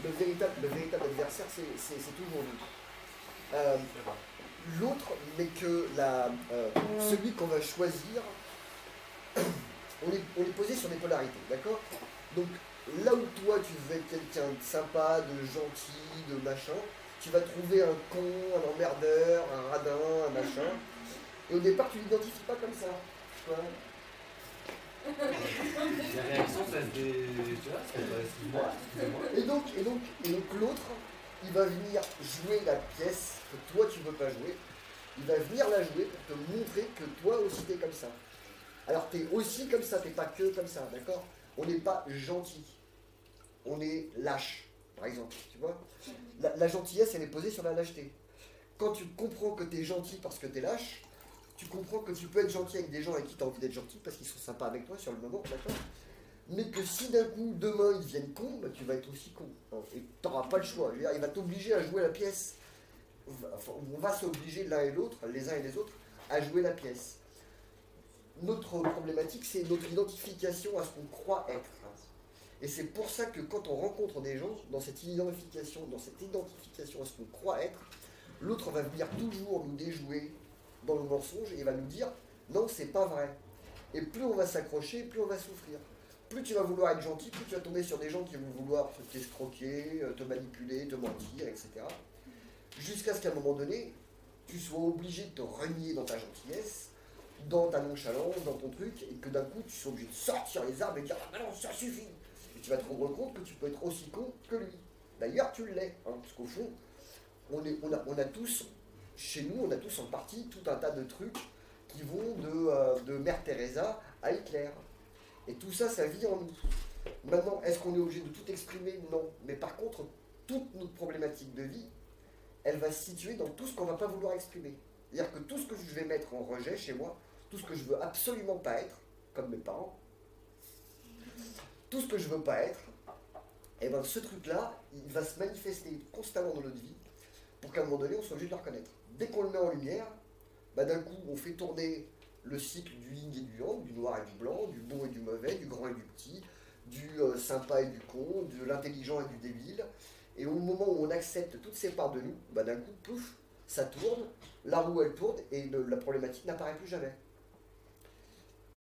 le véritable adversaire, c'est toujours nous. L'autre n'est que celui qu'on va choisir. On est posé sur des polarités, d'accord? Donc là où toi tu veux être quelqu'un de sympa, de gentil, de machin, tu vas trouver un con, un emmerdeur, un radin, un machin. Et au départ tu l'identifies pas comme ça. Tu vois. La réaction, ça se dé... Tu vois, excuse-moi. Et donc l'autre, il va venir jouer la pièce que toi tu veux pas jouer. Il va venir la jouer pour te montrer que toi aussi t'es comme ça. Alors t'es aussi comme ça, t'es pas que comme ça, d'accord? On n'est pas gentil, on est lâche, par exemple, tu vois? La gentillesse, elle est posée sur la lâcheté. Quand tu comprends que t'es gentil parce que t'es lâche, tu comprends que tu peux être gentil avec des gens avec qui t'as envie d'être gentil parce qu'ils sont sympas avec toi sur le moment, d'accord? Mais que si d'un coup, demain, ils deviennent cons, bah, tu vas être aussi con. Et t'auras pas le choix. Je veux dire, il va t'obliger à jouer la pièce. On va s'obliger l'un et l'autre, les uns et les autres, à jouer la pièce. Notre problématique, c'est notre identification à ce qu'on croit être. Et c'est pour ça que quand on rencontre des gens, dans cette identification à ce qu'on croit être, l'autre va venir toujours nous déjouer dans le mensonge et va nous dire non, c'est pas vrai. Et plus on va s'accrocher, plus on va souffrir. Plus tu vas vouloir être gentil, plus tu vas tomber sur des gens qui vont vouloir t'escroquer, te manipuler, te mentir, etc. Jusqu'à ce qu'à un moment donné, tu sois obligé de te renier dans ta gentillesse, dans ta nonchalance, dans ton truc, et que d'un coup tu sois obligé de sortir les armes et dire ah non, ça suffit. Et tu vas te rendre compte que tu peux être aussi con que lui. D'ailleurs, tu l'es, hein, parce qu'au fond, on a tous, chez nous, on a tous en partie tout un tas de trucs qui vont de Mère Teresa à Hitler. Et tout ça, ça vit en nous. Maintenant, est-ce qu'on est obligé de tout exprimer? Non. Mais par contre, toute notre problématique de vie, elle va se situer dans tout ce qu'on ne va pas vouloir exprimer. C'est-à-dire que tout ce que je vais mettre en rejet chez moi, tout ce que je veux absolument pas être, comme mes parents, tout ce que je veux pas être, et ben ce truc-là, il va se manifester constamment dans notre vie pour qu'à un moment donné, on soit obligé de le reconnaître. Dès qu'on le met en lumière, bah d'un coup, on fait tourner le cycle du yin et du yang, du noir et du blanc, du bon et du mauvais, du grand et du petit, du sympa et du con, de l'intelligent et du débile. Et au moment où on accepte toutes ces parts de nous, bah d'un coup, pouf, ça tourne, la roue elle tourne et la problématique n'apparaît plus jamais.